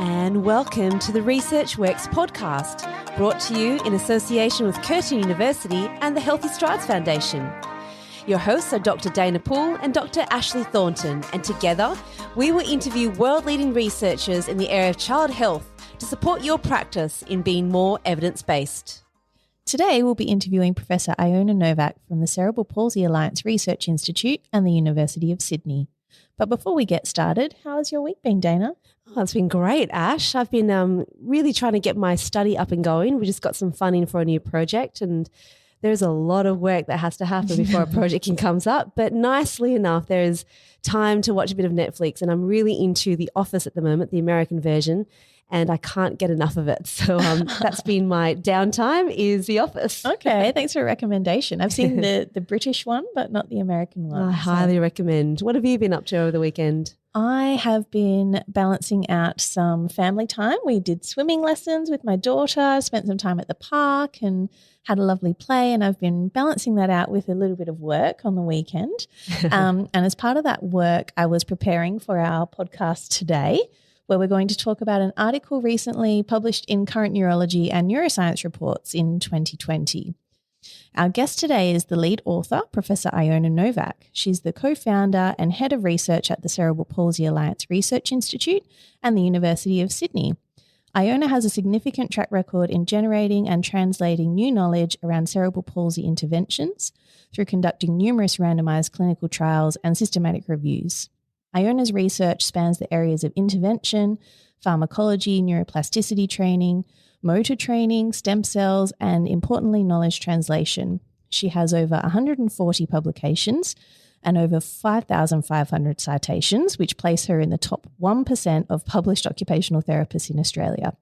And welcome to the Research Works podcast, brought to you in association with Curtin University and the Healthy Strides Foundation. Your hosts are Dr. Dana Poole and Dr. Ashley Thornton, and together we will interview world-leading researchers in the area of child health to support your practice in being more evidence-based. Today we'll be interviewing Professor Iona Novak from the Cerebral Palsy Alliance Research Institute and the University of Sydney. But before we get started, how has your week been, Dana? Oh, it's been great, Ash. I've been really trying to get my study up and going. We just got some funding for a new project, and there's a lot of work that has to happen before a project comes up. But nicely enough, there is time to watch a bit of Netflix, and I'm really into The Office at the moment, the American version, and I can't get enough of it. So that's been my downtime, is The Office. Okay, thanks for a recommendation. I've seen the British one, but not the American one. I highly recommend. What have you been up to over the weekend? I have been balancing out some family time. We did swimming lessons with my daughter, spent some time at the park and had a lovely play, and I've been balancing that out with a little bit of work on the weekend. And as part of that work, I was preparing for our podcast today, where we're going to talk about an article recently published in Current Neurology and Neuroscience Reports in 2020. Our guest today is the lead author, Professor Iona Novak. She's the co-founder and head of research at the Cerebral Palsy Alliance Research Institute and the University of Sydney. Iona has a significant track record in generating and translating new knowledge around cerebral palsy interventions through conducting numerous randomized clinical trials and systematic reviews. Iona's research spans the areas of intervention, pharmacology, neuroplasticity training, motor training, stem cells, and importantly, knowledge translation. She has over 140 publications and over 5,500 citations, which place her in the top 1% of published occupational therapists in Australia.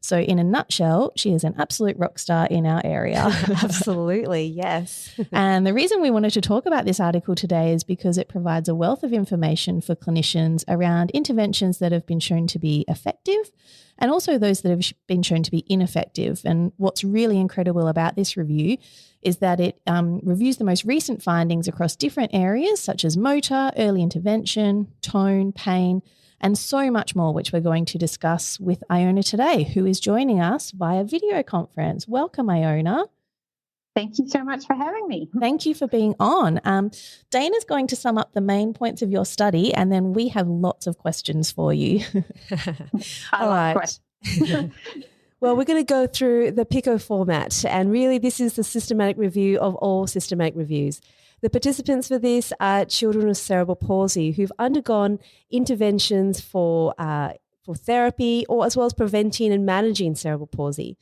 So in a nutshell, she is an absolute rock star in our area. Absolutely, yes. And the reason we wanted to talk about this article today is because it provides a wealth of information for clinicians around interventions that have been shown to be effective and also those that have been shown to be ineffective. And what's really incredible about this review is that it reviews the most recent findings across different areas such as motor, early intervention, tone, pain, and so much more, which we're going to discuss with Iona today, who is joining us via video conference. Welcome, Iona. Thank you so much for having me. Thank you for being on. Dana's going to sum up the main points of your study, and then we have lots of questions for you. All right. Well, we're going to go through the PICO format, and really this is the systematic review of all systematic reviews. The participants for this are children with cerebral palsy who've undergone interventions for therapy or as well as preventing and managing cerebral palsy.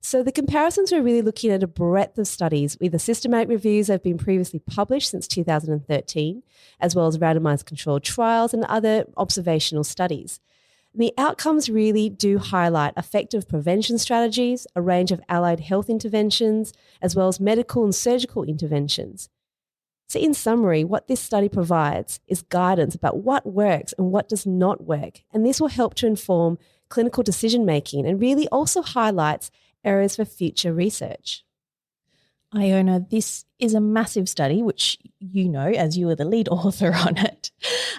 So the comparisons are really looking at a breadth of studies with the systematic reviews that have been previously published since 2013, as well as randomized controlled trials and other observational studies. And the outcomes really do highlight effective prevention strategies, a range of allied health interventions, as well as medical and surgical interventions. So in summary, what this study provides is guidance about what works and what does not work. And this will help to inform clinical decision-making and really also highlights areas for future research. Iona, this is a massive study, which you know as you were the lead author on it.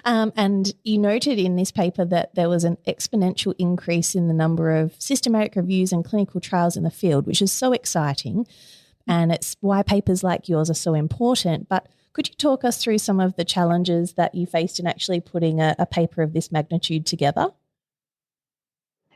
And you noted in this paper that there was an exponential increase in the number of systematic reviews and clinical trials in the field, which is so exciting. And it's why papers like yours are so important. But could you talk us through some of the challenges that you faced in actually putting a paper of this magnitude together?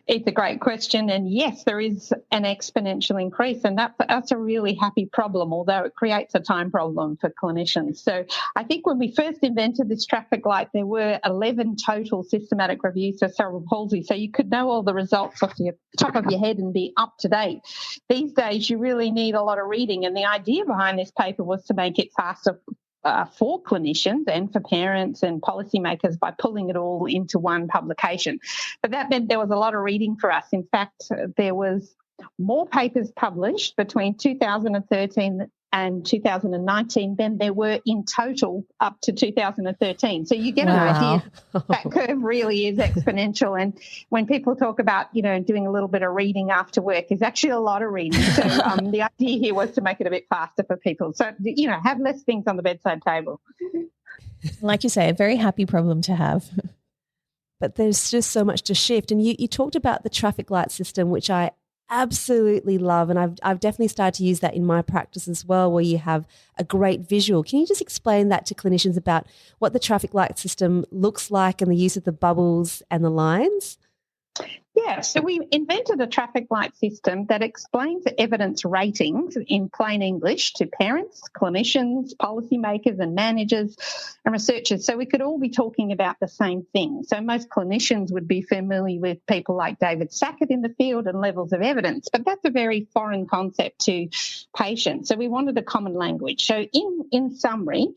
It's a great question. And yes, there is an exponential increase, and that's a really happy problem, although it creates a time problem for clinicians. So I think when we first invented this traffic light, there were 11 total systematic reviews for cerebral palsy. So you could know all the results off the top of your head and be up to date. These days, you really need a lot of reading. And the idea behind this paper was to make it faster for clinicians and for parents and policymakers by pulling it all into one publication. But that meant there was a lot of reading for us. In fact, there was more papers published between 2013 and 2019 than there were in total up to 2013. So you get an idea. That curve really is exponential. And when people talk about, doing a little bit of reading after work, is actually a lot of reading. So the idea here was to make it a bit faster for people. So, have less things on the bedside table. Like you say, a very happy problem to have. but there's just so much to shift. And you talked about the traffic light system, which I absolutely love. And I've definitely started to use that in my practice as well, where you have a great visual. Can you just explain that to clinicians about what the traffic light system looks like and the use of the bubbles and the lines? Yeah, so we invented a traffic light system that explains evidence ratings in plain English to parents, clinicians, policymakers and managers and researchers, so we could all be talking about the same thing. So most clinicians would be familiar with people like David Sackett in the field and levels of evidence, but that's a very foreign concept to patients. So we wanted a common language. So in summary,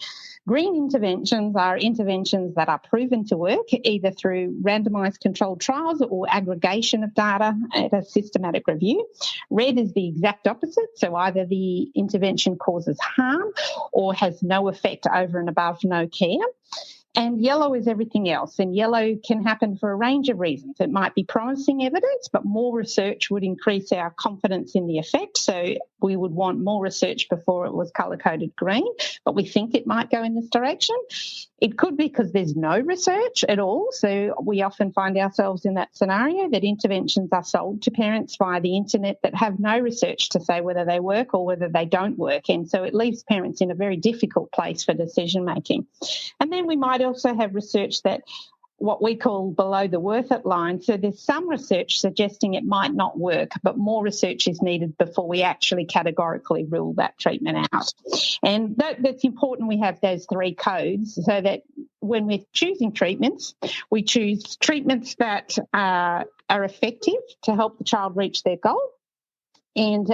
green interventions are interventions that are proven to work either through randomised controlled trials or aggregation of data at a systematic review. Red is the exact opposite, so either the intervention causes harm or has no effect over and above no care. And yellow is everything else. And yellow can happen for a range of reasons. It might be promising evidence, but more research would increase our confidence in the effect. So we would want more research before it was colour-coded green, but we think it might go in this direction. It could be because there's no research at all. So we often find ourselves in that scenario that interventions are sold to parents via the internet that have no research to say whether they work or whether they don't work. And so it leaves parents in a very difficult place for decision making. And then we might also have research that what we call below the worth it line. So there's some research suggesting it might not work, but more research is needed before we actually categorically rule that treatment out. And that's important we have those three codes so that when we're choosing treatments, we choose treatments that are effective to help the child reach their goal. And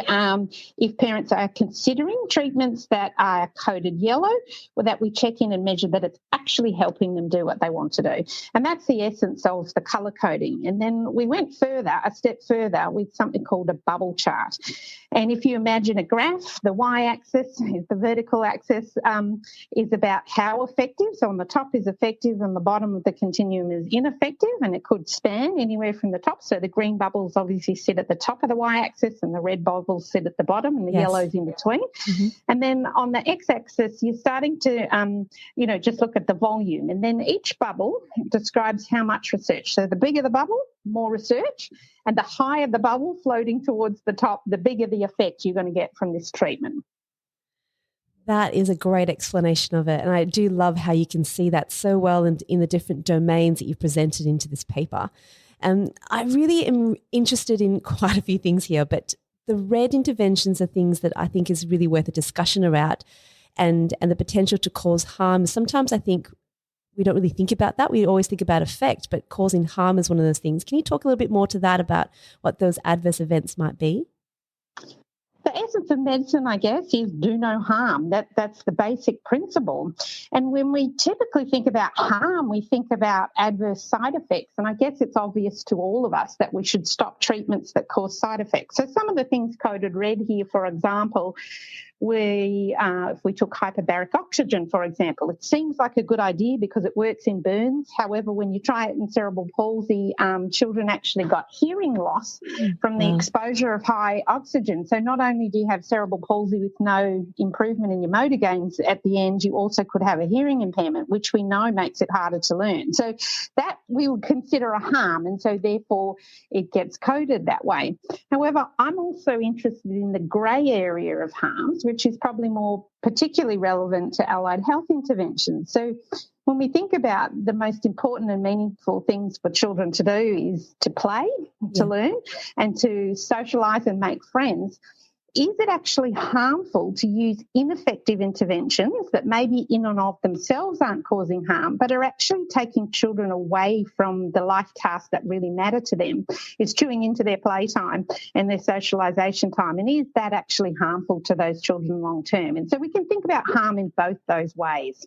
if parents are considering treatments that are coded yellow, well, that we check in and measure that it's actually helping them do what they want to do. And that's the essence of the colour coding. And then we went a step further with something called a bubble chart. And if you imagine a graph, the y-axis is the vertical axis, is about how effective. So on the top is effective and the bottom of the continuum is ineffective, and it could span anywhere from the top. So the green bubbles obviously sit at the top of the y-axis and the red bubbles sit at the bottom and the yellows in between. Mm-hmm. And then on the x-axis, you're starting to, just look at the volume. And then each bubble describes how much research. So the bigger the bubble, more research. And the higher the bubble floating towards the top, the bigger the effect you're going to get from this treatment. That is a great explanation of it. And I do love how you can see that so well in the different domains that you've presented into this paper. And I really am interested in quite a few things here, but the red interventions are things that I think is really worth a discussion about, and the potential to cause harm. Sometimes I think we don't really think about that. We always think about effect, but causing harm is one of those things. Can you talk a little bit more to that about what those adverse events might be? The essence of medicine, I guess, is do no harm. That's the basic principle. And when we typically think about harm, we think about adverse side effects. And I guess it's obvious to all of us that we should stop treatments that cause side effects. So some of the things coded red here, for example, if we took hyperbaric oxygen, for example, it seems like a good idea because it works in burns. However, when you try it in cerebral palsy, children actually got hearing loss from the exposure of high oxygen. So not only do you have cerebral palsy with no improvement in your motor gains at the end, you also could have a hearing impairment, which we know makes it harder to learn. So that we would consider a harm, and so therefore it gets coded that way. However, I'm also interested in the grey area of harms, which is probably more particularly relevant to allied health interventions. So when we think about the most important and meaningful things for children to do is to play, to learn, and to socialise and make friends, is it actually harmful to use ineffective interventions that maybe in and of themselves aren't causing harm, but are actually taking children away from the life tasks that really matter to them? It's chewing into their playtime and their socialisation time. And is that actually harmful to those children long term? And so we can think about harm in both those ways.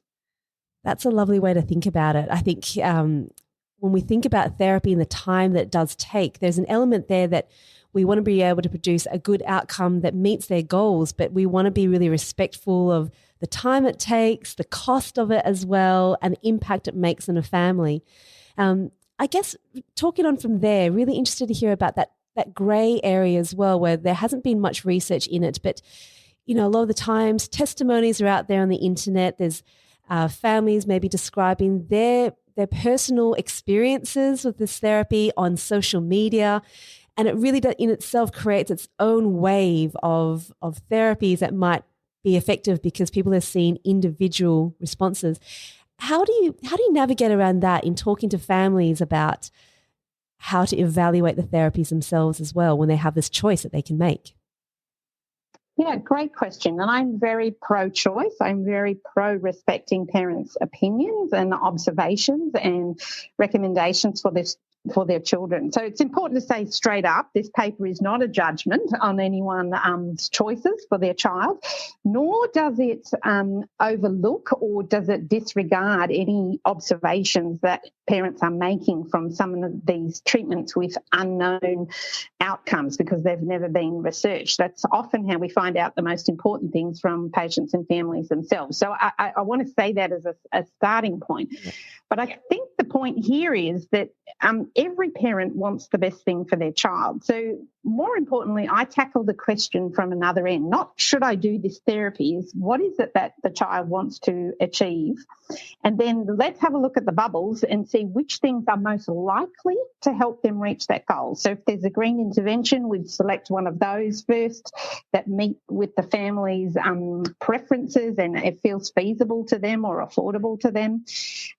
That's a lovely way to think about it. I think when we think about therapy and the time that it does take, there's an element there that we want to be able to produce a good outcome that meets their goals, but we want to be really respectful of the time it takes, the cost of it as well, and the impact it makes on a family. I guess talking on from there, really interested to hear about that grey area as well, where there hasn't been much research in it, but a lot of the times testimonies are out there on the internet. There's families maybe describing their their personal experiences with this therapy on social media. And it really does, in itself creates its own wave of therapies that might be effective because people have seen individual responses. How do you navigate around that in talking to families about how to evaluate the therapies themselves as well when they have this choice that they can make? Yeah, great question. And I'm very pro-choice. I'm very pro-respecting parents' opinions and observations and recommendations for their children. So it's important to say straight up, this paper is not a judgment on anyone's choices for their child, nor does it overlook or does it disregard any observations that parents are making from some of these treatments with unknown outcomes because they've never been researched. That's often how we find out the most important things from patients and families themselves. So I want to say that as a starting point. But I think the point here is that every parent wants the best thing for their child. So more importantly, I tackle the question from another end. Not should I do this therapy, is what is it that the child wants to achieve? And then let's have a look at the bubbles and see which things are most likely to help them reach that goal. So if there's a green intervention, we'd select one of those first that meet with the family's preferences and it feels feasible to them or affordable to them.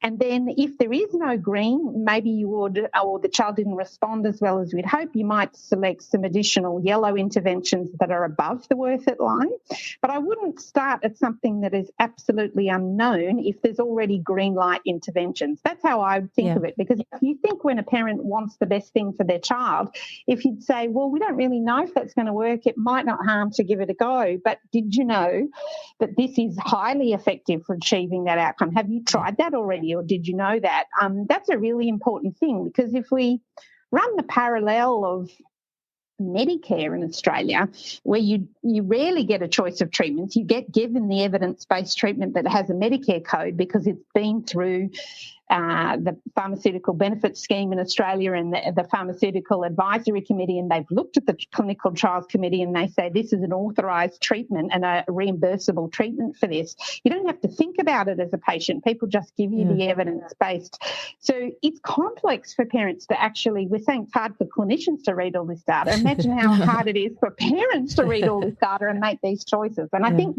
And then if there is no green, maybe you would, or the child didn't respond as well as we'd hope, you might select some additional yellow interventions that are above the worth it line. But I wouldn't start at something that is absolutely unknown if there's already green light interventions. That's how I would think of it, because if you think when a parent wants the best thing for their child, if you'd say, well, we don't really know if that's going to work, it might not harm to give it a go, but did you know that this is highly effective for achieving that outcome? Have you tried that already, or did you know that? That's a really important thing, because if we run the parallel of Medicare in Australia, where you rarely get a choice of treatments, you get given the evidence-based treatment that has a Medicare code because it's been through the Pharmaceutical Benefits Scheme in Australia and the Pharmaceutical Advisory Committee, and they've looked at the Clinical Trials Committee and they say this is an authorised treatment and a reimbursable treatment for this. You don't have to think about it as a patient. People just give you the evidence-based. So it's complex for parents to actually, we're saying it's hard for clinicians to read all this data. Imagine how hard it is for parents to read all this data and make these choices. And I think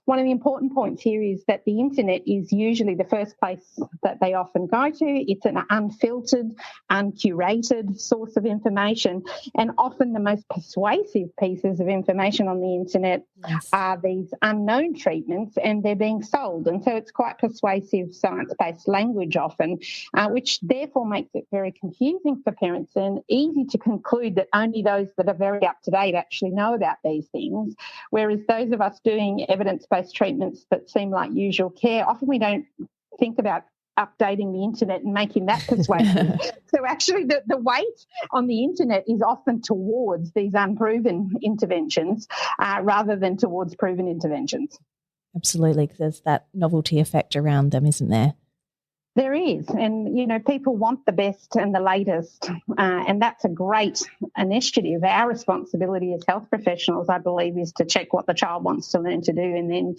one of the important points here is that the internet is usually the first place that they often go to. It's an unfiltered, uncurated source of information, and often the most persuasive pieces of information on the internet are these unknown treatments, and they're being sold. And so it's quite persuasive science-based language often, which therefore makes it very confusing for parents and easy to conclude that only those that are very up-to-date actually know about these things, whereas those of us doing evidence-based treatments that seem like usual care, often we don't think about updating the internet and making that persuasive. So actually the weight on the internet is often towards these unproven interventions rather than towards proven interventions. Absolutely, because there's that novelty effect around them, isn't there? There is. And, you know, people want the best and the latest, and that's a great initiative. Our responsibility as health professionals, I believe, is to check what the child wants to learn to do and then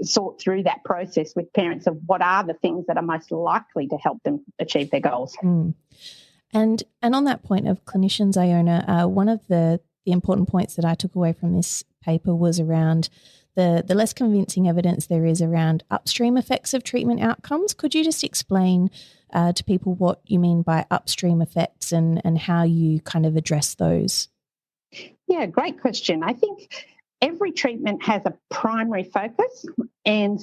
sort through that process with parents of what are the things that are most likely to help them achieve their goals. And on that point of clinicians, Iona, one of the important points that I took away from this paper was around the less convincing evidence there is around upstream effects of treatment outcomes. Could you just explain to people what you mean by upstream effects and how you kind of address those? Yeah, great question. I think every treatment has a primary focus, and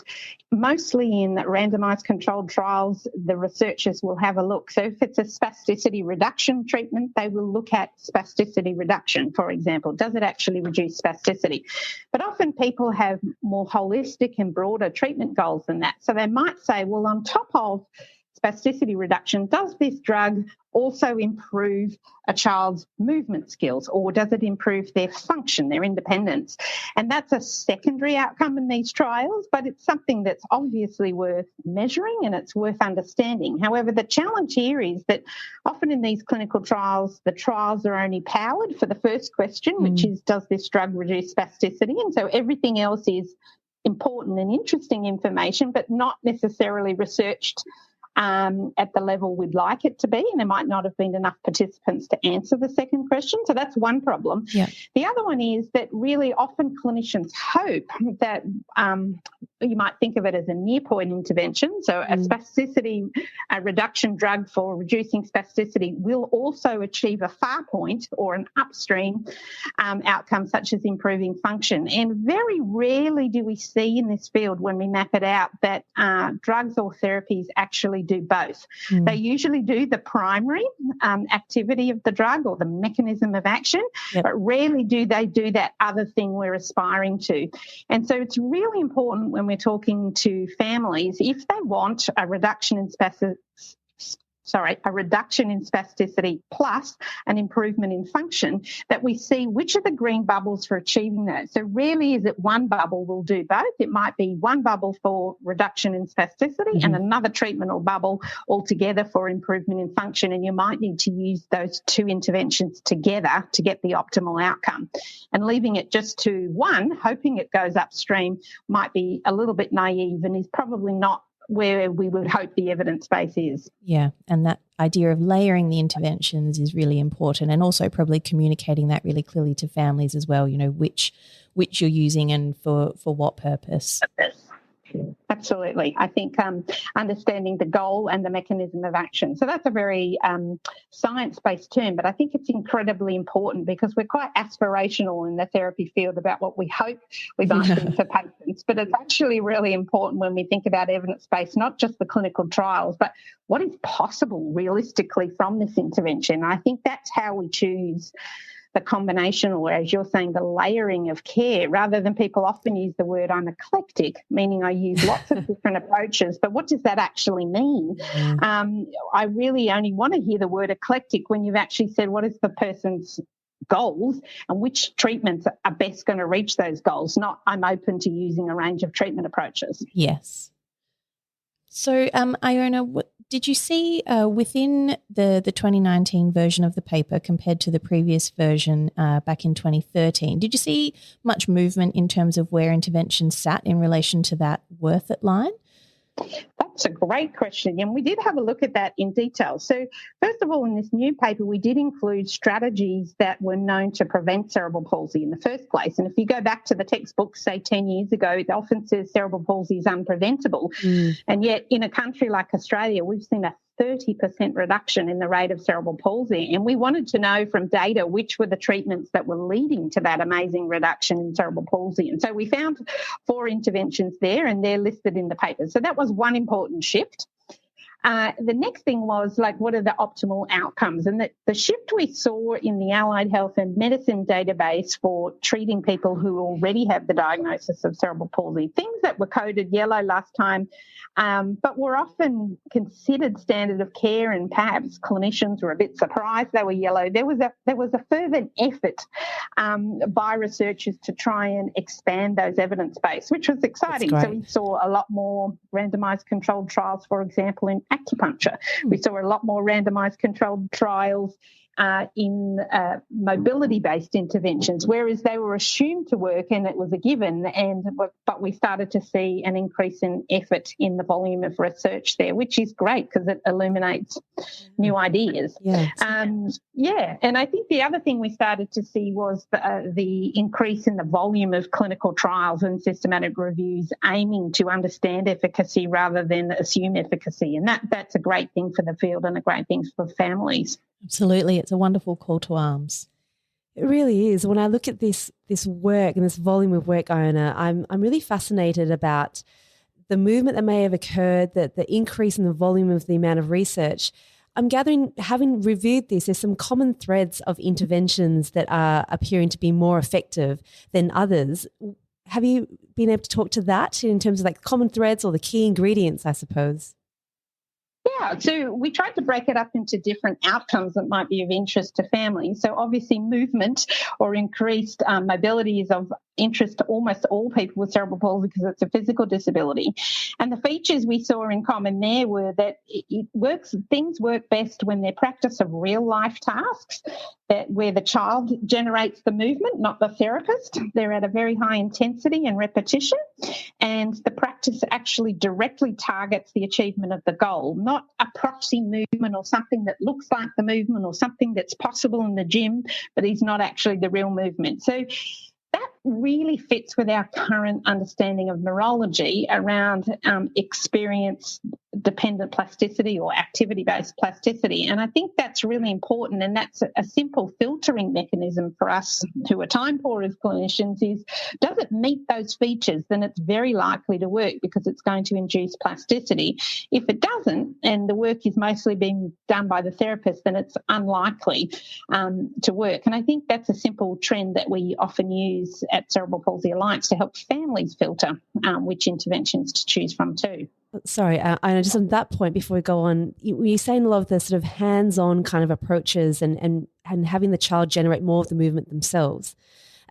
mostly in randomised controlled trials, the researchers will have a look. So if it's a spasticity reduction treatment, they will look at spasticity reduction, for example. Does it actually reduce spasticity? But often people have more holistic and broader treatment goals than that. So they might say, well, on top of spasticity reduction, does this drug also improve a child's movement skills, or does it improve their function, their independence? And that's a secondary outcome in these trials, but it's something that's obviously worth measuring and it's worth understanding. However, the challenge here is that often in these clinical trials, the trials are only powered for the first question, which is, does this drug reduce spasticity? And so everything else is important and interesting information, but not necessarily researched at the level we'd like it to be, and there might not have been enough participants to answer the second question. So that's one problem. Yeah. The other one is that really often clinicians hope that you might think of it as a near point intervention. So a spasticity reduction drug for reducing spasticity will also achieve a far point or an upstream outcome such as improving function. And very rarely do we see in this field when we map it out that drugs or therapies actually do both. They usually do the primary activity of the drug or the mechanism of action, but rarely do they do that other thing we're aspiring to. And so it's really important when we're talking to families, if they want a reduction in spasticity plus an improvement in function, that we see which are the green bubbles for achieving that. So rarely is it one bubble will do both. It might be one bubble for reduction in spasticity and another treatment or bubble altogether for improvement in function. And you might need to use those two interventions together to get the optimal outcome. And leaving it just to one, hoping it goes upstream, might be a little bit naive and is probably not where we would hope the evidence base is. Yeah, and that idea of layering the interventions is really important, and also probably communicating that really clearly to families as well, which you're using and for what purpose. Absolutely. I think understanding the goal and the mechanism of action. So that's a very science-based term, but I think it's incredibly important because we're quite aspirational in the therapy field about what we hope we might do for patients. But it's actually really important when we think about evidence-based, not just the clinical trials, but what is possible realistically from this intervention. And I think that's how we choose the combination, or as you're saying, the layering of care, rather than people often use the word I'm eclectic, meaning I use lots of different approaches. But what does that actually mean? I really only want to hear the word eclectic when you've actually said what is the person's goals and which treatments are best going to reach those goals, not I'm open to using a range of treatment approaches. Yes. So, Iona, what did you see within the 2019 version of the paper compared to the previous version back in 2013? Did you see much movement in terms of where interventions sat in relation to that worth it line? That's a great question, and we did have a look at that in detail. So first of all, in this new paper, we did include strategies that were known to prevent cerebral palsy in the first place. And if you go back to the textbooks, say 10 years ago, it often says cerebral palsy is unpreventable. And yet in a country like Australia, we've seen a 30% reduction in the rate of cerebral palsy. And we wanted to know from data which were the treatments that were leading to that amazing reduction in cerebral palsy. And so we found 4 interventions there, and they're listed in the paper. So that was one important shift. The next thing was, what are the optimal outcomes? And the shift we saw in the Allied Health and Medicine database for treating people who already have the diagnosis of cerebral palsy, things that were coded yellow last time, but were often considered standard of care, and perhaps clinicians were a bit surprised they were yellow. There was a fervent effort by researchers to try and expand those evidence base, which was exciting. So we saw a lot more randomised controlled trials, for example, in acupuncture. We saw a lot more randomised controlled trials in mobility-based interventions, whereas they were assumed to work and it was a given, but we started to see an increase in effort in the volume of research there, which is great because it illuminates new ideas. And I think the other thing we started to see was the increase in the volume of clinical trials and systematic reviews aiming to understand efficacy rather than assume efficacy, and that's a great thing for the field and a great thing for families. Absolutely. It's a wonderful call to arms. It really is. When I look at this work and this volume of work, Iona, I'm really fascinated about the movement that may have occurred, that the increase in the volume of the amount of research. I'm gathering, having reviewed this, there's some common threads of interventions that are appearing to be more effective than others. Have you been able to talk to that in terms of common threads or the key ingredients, I suppose? Yeah, Yeah, so we tried to break it up into different outcomes that might be of interest to families. So obviously movement or increased mobility is of interest to almost all people with cerebral palsy because it's a physical disability. And the features we saw in common there were that things work best when they're practice of real life tasks, that where the child generates the movement, not the therapist. They're at a very high intensity and repetition, and the practice actually directly targets the achievement of the goal, not a proxy movement or something that looks like the movement or something that's possible in the gym, but is not actually the real movement. So that really fits with our current understanding of neurology around experience-dependent plasticity or activity-based plasticity. And I think that's really important, and that's a simple filtering mechanism for us who are time poor as clinicians is, does it meet those features? Then it's very likely to work because it's going to induce plasticity. If it doesn't, and the work is mostly being done by the therapist, then it's unlikely to work. And I think that's a simple trend that we often use at Cerebral Palsy Alliance to help families filter which interventions to choose from too. Sorry, Iona, just on that point before we go on, you're saying a lot of the sort of hands-on kind of approaches and having the child generate more of the movement themselves.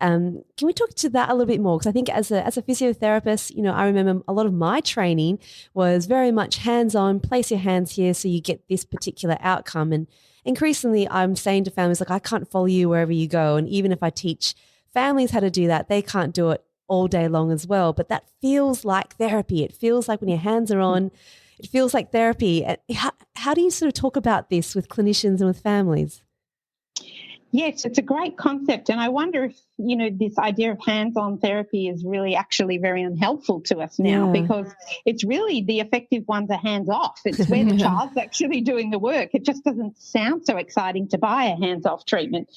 Can we talk to that a little bit more? Because I think as a physiotherapist, I remember a lot of my training was very much hands-on, place your hands here so you get this particular outcome. And increasingly I'm saying to families, like, I can't follow you wherever you go. And even if I teach families how to do that, they can't do it all day long as well. But that feels like therapy. It feels like when your hands are on, it feels like therapy. How do you sort of talk about this with clinicians and with families? Yes, it's a great concept. And I wonder if, this idea of hands-on therapy is really actually very unhelpful to us now, because it's really the effective ones are hands-off. It's where the child's actually doing the work. It just doesn't sound so exciting to buy a hands-off treatment.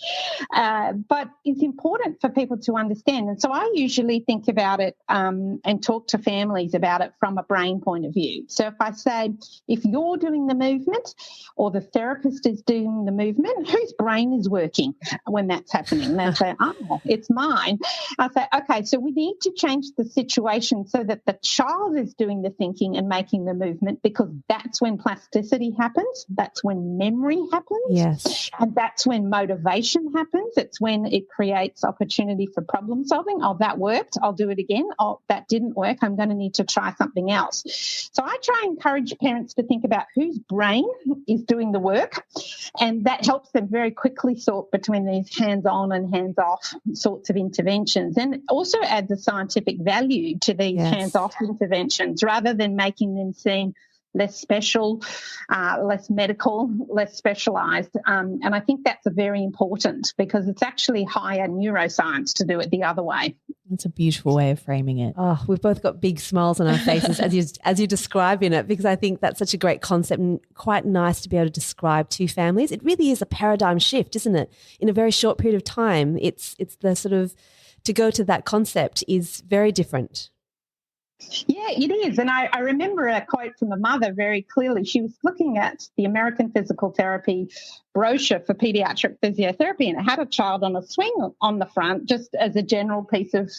But it's important for people to understand. And so I usually think about it and talk to families about it from a brain point of view. So if I say, if you're doing the movement or the therapist is doing the movement, whose brain is working when that's happening? They say, oh, it's mine. I say, okay, so we need to change the situation so that the child is doing the thinking and making the movement, because that's when plasticity happens. That's when memory happens. Yes. And that's when motivation happens. It's when it creates opportunity for problem solving. Oh, that worked. I'll do it again. Oh, that didn't work. I'm going to need to try something else. So I try and encourage parents to think about whose brain is doing the work, and that helps them very quickly sort between these hands-on and hands-off sorts of interventions, and also adds a scientific value to these hands-off interventions rather than making them seem less special, less medical, less specialised. And I think that's very important because it's actually higher neuroscience to do it the other way. That's a beautiful way of framing it. Oh, we've both got big smiles on our faces as you describe in it, because I think that's such a great concept and quite nice to be able to describe to families. It really is a paradigm shift, isn't it? In a very short period of time, it's the sort of, to go to that concept is very different. Yeah, it is. And I remember a quote from a mother very clearly. She was looking at the American Physical Therapy brochure for pediatric physiotherapy, and it had a child on a swing on the front just as a general piece of,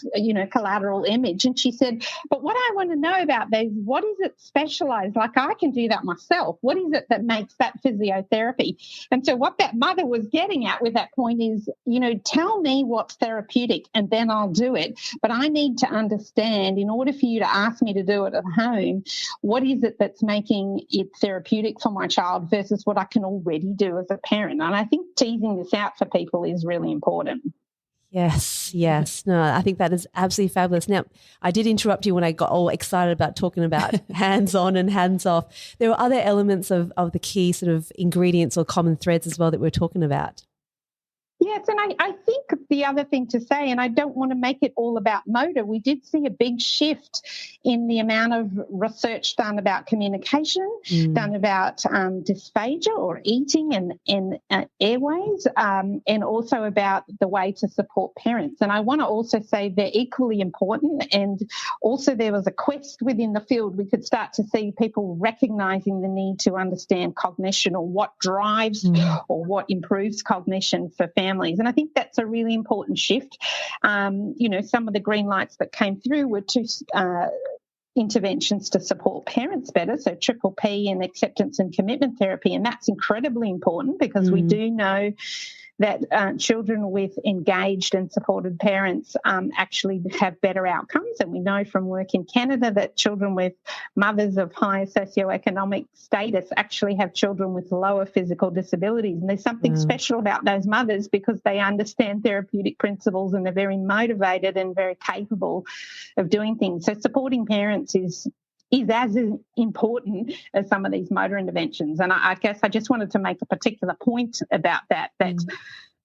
collateral image. And she said, but what I want to know about these, what is it specialized? Like, I can do that myself. What is it that makes that physiotherapy? And so what that mother was getting at with that point is, tell me what's therapeutic and then I'll do it. But I need to understand, in order for you to ask me to do it at home, what is it that's making it therapeutic for my child versus what I can already do as a parent. And I think teasing this out for people is really important. Yes. No, I think that is absolutely fabulous. Now, I did interrupt you when I got all excited about talking about hands-on and hands-off. There were other elements of the key sort of ingredients or common threads as well that we're talking about. Yes, and I think the other thing to say, and I don't want to make it all about motor, we did see a big shift in the amount of research done about communication, done about dysphagia or eating and airways, and also about the way to support parents. And I want to also say they're equally important. And also there was a quest within the field. We could start to see people recognising the need to understand cognition, or what drives or what improves cognition for families. And I think that's a really important shift. Some of the green lights that came through were to interventions to support parents better, so triple P and acceptance and commitment therapy, and that's incredibly important because we do know that children with engaged and supported parents actually have better outcomes. And we know from work in Canada that children with mothers of higher socioeconomic status actually have children with lower physical disabilities. And there's something special about those mothers because they understand therapeutic principles and they're very motivated and very capable of doing things. So supporting parents is as important as some of these motor interventions. And I guess I just wanted to make a particular point about that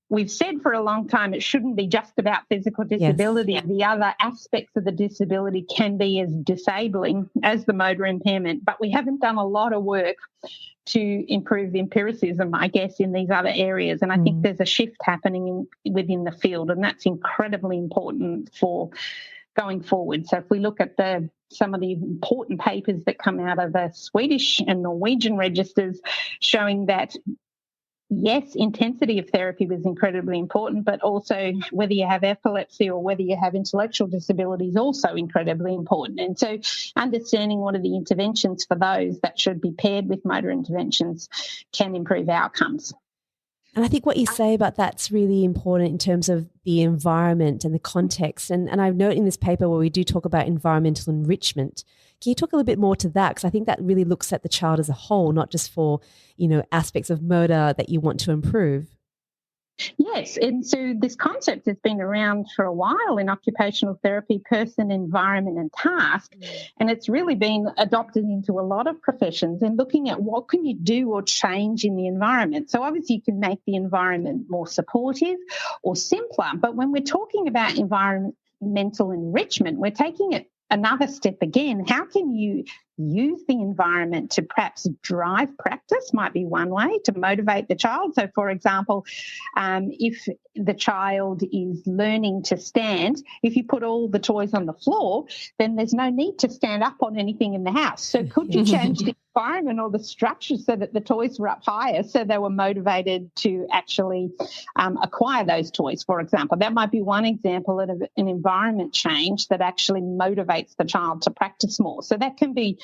we've said for a long time it shouldn't be just about physical disability. Yes. The other aspects of the disability can be as disabling as the motor impairment, but we haven't done a lot of work to improve empiricism, I guess, in these other areas. And I think there's a shift happening within the field, and that's incredibly important for going forward. So if we look at some of the important papers that come out of the Swedish and Norwegian registers showing that, yes, intensity of therapy was incredibly important, but also whether you have epilepsy or whether you have intellectual disability is also incredibly important. And so understanding what are the interventions for those that should be paired with motor interventions can improve outcomes. And I think what you say about that's really important in terms of the environment and the context. And I note in this paper where we do talk about environmental enrichment. Can you talk a little bit more to that? Because I think that really looks at the child as a whole, not just for, aspects of motor that you want to improve. Yes, and so this concept has been around for a while in occupational therapy, person, environment and task, and it's really been adopted into a lot of professions and looking at what can you do or change in the environment. So obviously you can make the environment more supportive or simpler, but when we're talking about environmental enrichment, we're taking it another step again. How can you use the environment to perhaps drive practice might be one way to motivate the child. So, for example, if the child is learning to stand, if you put all the toys on the floor, then there's no need to stand up on anything in the house. So could you change the environment or the structure so that the toys were up higher so they were motivated to actually acquire those toys, for example? That might be one example of an environment change that actually motivates the child to practice more. So that can be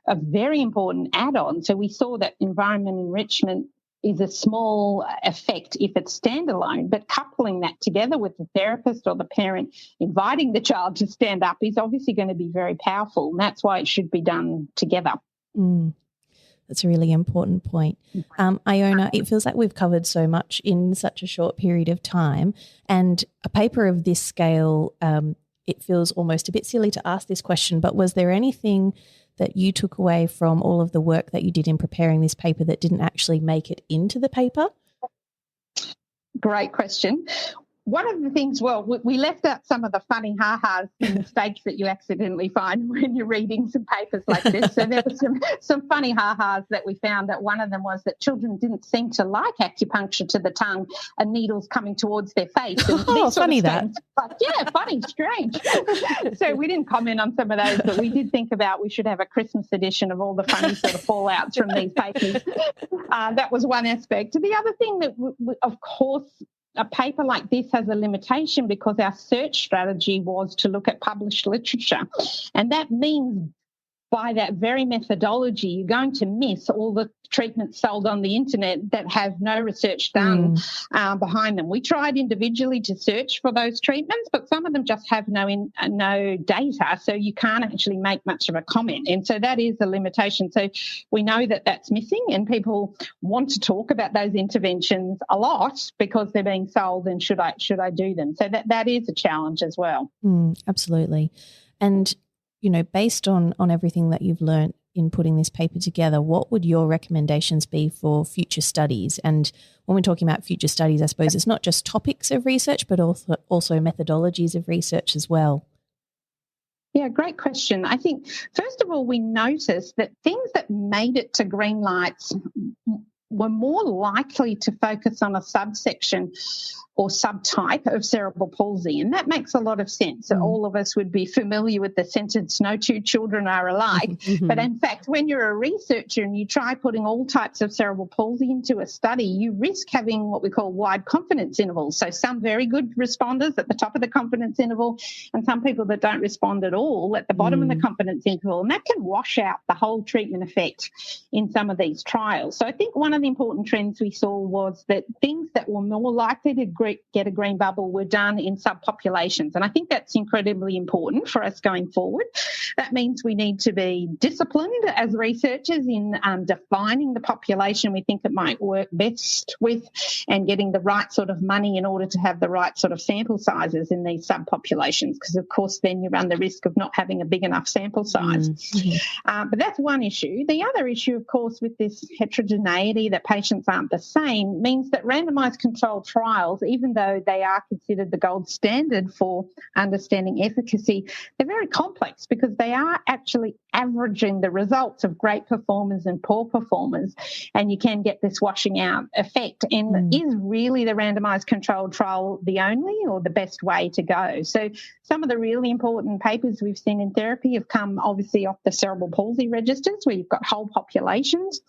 a very important add-on. So we saw that environment enrichment is a small effect if it's standalone, but coupling that together with the therapist or the parent inviting the child to stand up is obviously going to be very powerful, and that's why it should be done together. That's a really important point. Iona, it feels like we've covered so much in such a short period of time, and a paper of this scale, it feels almost a bit silly to ask this question, but was there anything that you took away from all of the work that you did in preparing this paper that didn't actually make it into the paper? Great question. One of the things, we left out some of the funny ha-has and mistakes that you accidentally find when you're reading some papers like this. So there were some funny ha-has that we found. That one of them was that children didn't seem to like acupuncture to the tongue and needles coming towards their face. And funny that. Yeah, funny, strange. So we didn't comment on some of those, but we did think about we should have a Christmas edition of all the funny sort of fallouts from these papers. That was one aspect. The other thing that, of course, a paper like this has a limitation because our search strategy was to look at published literature. And that means by that very methodology, you're going to miss all the treatments sold on the internet that have no research done behind them. We tried individually to search for those treatments, but some of them just have no data, so you can't actually make much of a comment. And so that is a limitation. So we know that that's missing, and people want to talk about those interventions a lot because they're being sold, and should I do them? So that is a challenge as well. Absolutely. And based on everything that you've learned in putting this paper together, what would your recommendations be for future studies? And when we're talking about future studies, I suppose it's not just topics of research, but also methodologies of research as well. Yeah, great question. I think, first of all, we noticed that things that made it to green lights were more likely to focus on a subsection or subtype of cerebral palsy. And that makes a lot of sense. So all of us would be familiar with the sentence, no two children are alike. But in fact, when you're a researcher and you try putting all types of cerebral palsy into a study, you risk having what we call wide confidence intervals. So some very good responders at the top of the confidence interval and some people that don't respond at all at the bottom of the confidence interval. And that can wash out the whole treatment effect in some of these trials. So I think one of the important trends we saw was that things that were more likely to get a green bubble were done in subpopulations. And I think that's incredibly important for us going forward. That means we need to be disciplined as researchers in defining the population we think it might work best with and getting the right sort of money in order to have the right sort of sample sizes in these subpopulations, because, of course, then you run the risk of not having a big enough sample size. But that's one issue. The other issue, of course, with this heterogeneity that patients aren't the same means that randomised controlled trials, even though they are considered the gold standard for understanding efficacy, they're very complex because they are actually averaging the results of great performers and poor performers, and you can get this washing out effect. And is really the randomised controlled trial the only or the best way to go? So some of the really important papers we've seen in therapy have come obviously off the cerebral palsy registers, where you've got whole populations.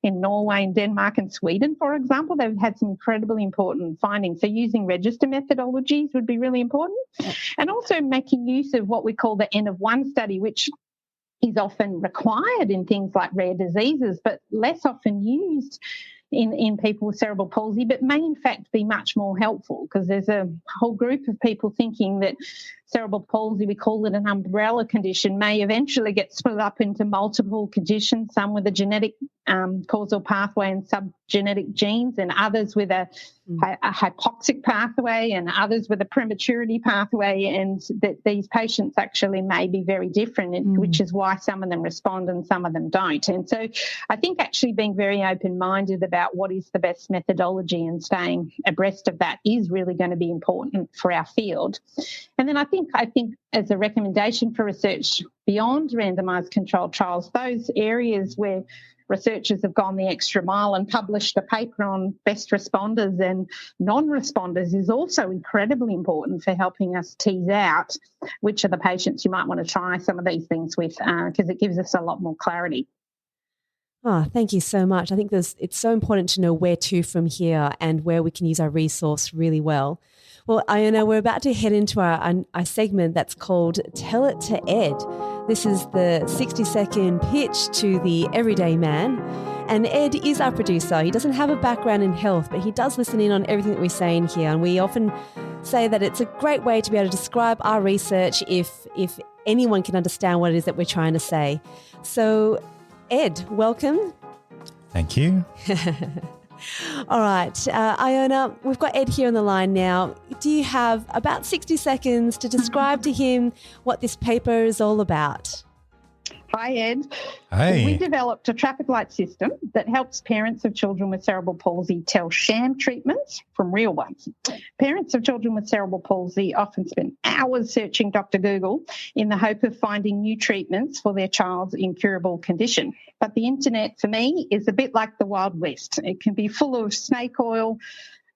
In Norway and Denmark and Sweden, for example, they've had some incredibly important findings. So using register methodologies would be really important. And also making use of what we call the N of 1 study, which is often required in things like rare diseases, but less often used in people with cerebral palsy, but may in fact be much more helpful, because there's a whole group of people thinking that cerebral palsy, we call it an umbrella condition, may eventually get split up into multiple conditions, some with a genetic causal pathway and subgenetic genes, and others with a hypoxic pathway, and others with a prematurity pathway, and that these patients actually may be very different, which is why some of them respond and some of them don't. And so I think actually being very open-minded about what is the best methodology and staying abreast of that is really going to be important for our field. And then I think as a recommendation for research beyond randomised controlled trials, those areas where researchers have gone the extra mile and published a paper on best responders and non-responders is also incredibly important for helping us tease out which are the patients you might want to try some of these things with, because it gives us a lot more clarity. Oh, thank you so much. I think it's so important to know where to from here and where we can use our resource really well. Well, Iona, we're about to head into our segment that's called Tell It to Ed. This is the 60-second pitch to the everyday man. And Ed is our producer. He doesn't have a background in health, but he does listen in on everything that we say in here. And we often say that it's a great way to be able to describe our research if anyone can understand what it is that we're trying to say. So, Ed, welcome. Thank you. All right, Iona, we've got Ed here on the line now. Do you have about 60 seconds to describe to him what this paper is all about? Hi, Ed. Hi. We developed a traffic light system that helps parents of children with cerebral palsy tell sham treatments from real ones. Parents of children with cerebral palsy often spend hours searching Dr. Google in the hope of finding new treatments for their child's incurable condition. But the internet, for me, is a bit like the Wild West. It can be full of snake oil,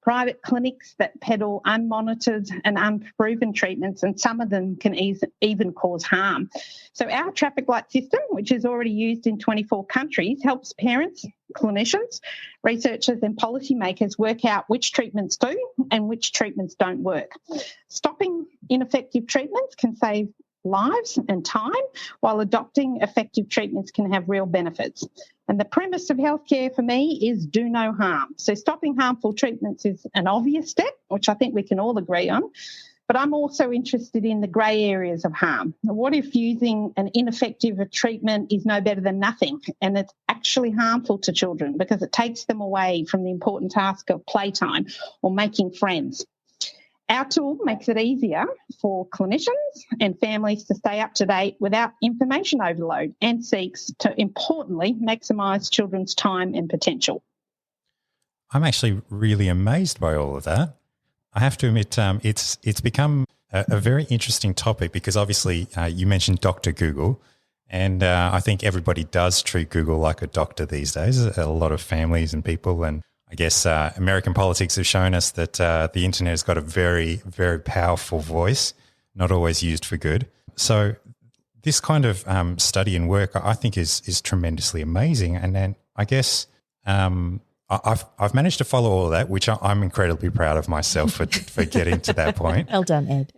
private clinics that peddle unmonitored and unproven treatments, and some of them can even cause harm. So our traffic light system, which is already used in 24 countries, helps parents, clinicians, researchers and policymakers work out which treatments do and which treatments don't work. Stopping ineffective treatments can save lives and time, while adopting effective treatments can have real benefits. And the premise of healthcare for me is do no harm. So stopping harmful treatments is an obvious step, which I think we can all agree on. But I'm also interested in the grey areas of harm. What if using an ineffective treatment is no better than nothing, and it's actually harmful to children because it takes them away from the important task of playtime or making friends? Our tool makes it easier for clinicians and families to stay up to date without information overload, and seeks to, importantly, maximise children's time and potential. I'm actually really amazed by all of that. I have to admit, it's become a very interesting topic, because obviously you mentioned Dr. Google, and I think everybody does treat Google like a doctor these days, a lot of families and people. And I guess American politics have shown us that the internet has got a very, very powerful voice, not always used for good. So this kind of study and work, I think, is tremendously amazing. And then I guess I've managed to follow all of that, which I'm incredibly proud of myself for getting to that point. Well done, Ed.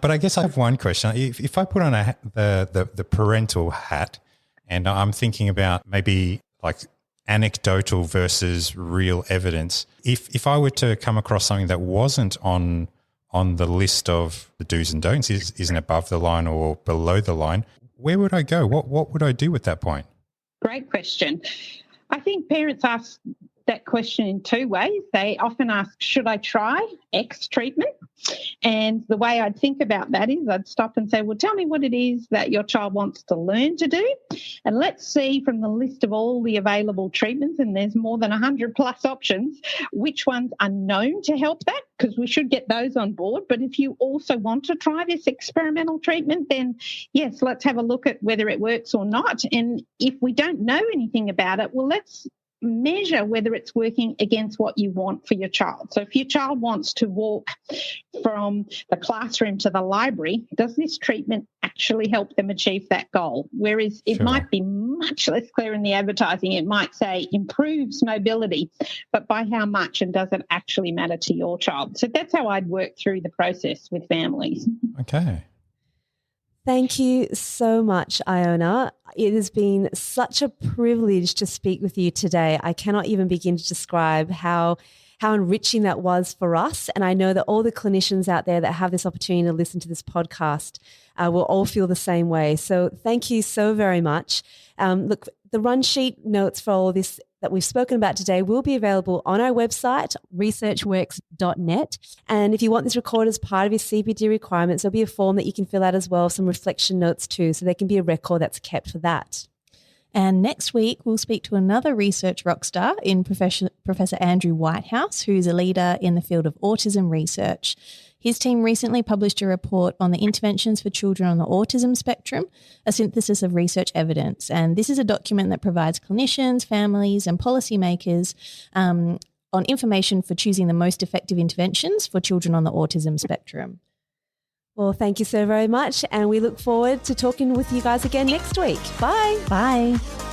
But I guess I have one question. If I put on the parental hat, and I'm thinking about maybe like anecdotal versus real evidence, if I were to come across something that wasn't on the list of the do's and don'ts, isn't above the line or below the line, where would I go? What would I do at that point? Great question. I think parents ask that question in two ways. They often ask, should I try X treatment? And the way I'd think about that is I'd stop and say, well, tell me what it is that your child wants to learn to do. And let's see from the list of all the available treatments, and there's more than 100 plus options, which ones are known to help that, because we should get those on board. But if you also want to try this experimental treatment, then yes, let's have a look at whether it works or not. And if we don't know anything about it, well, let's measure whether it's working against what you want for your child. So if your child wants to walk from the classroom to the library, does this treatment actually help them achieve that goal? Whereas it might be much less clear in the advertising. It might say improves mobility, but by how much, and does it actually matter to your child? So that's how I'd work through the process with families. Okay. Thank you so much, Iona. It has been such a privilege to speak with you today. I cannot even begin to describe how enriching that was for us. And I know that all the clinicians out there that have this opportunity to listen to this podcast will all feel the same way. So thank you so very much. Look, the run sheet notes for all this that we've spoken about today will be available on our website, researchworks.net. And if you want this recorded as part of your CPD requirements, there'll be a form that you can fill out as well, some reflection notes too, so there can be a record that's kept for that. And next week, we'll speak to another research rockstar in Professor Andrew Whitehouse, who's a leader in the field of autism research. His team recently published a report on the interventions for children on the autism spectrum, a synthesis of research evidence. And this is a document that provides clinicians, families and policymakers on information for choosing the most effective interventions for children on the autism spectrum. Well, thank you so very much. And we look forward to talking with you guys again next week. Bye. Bye.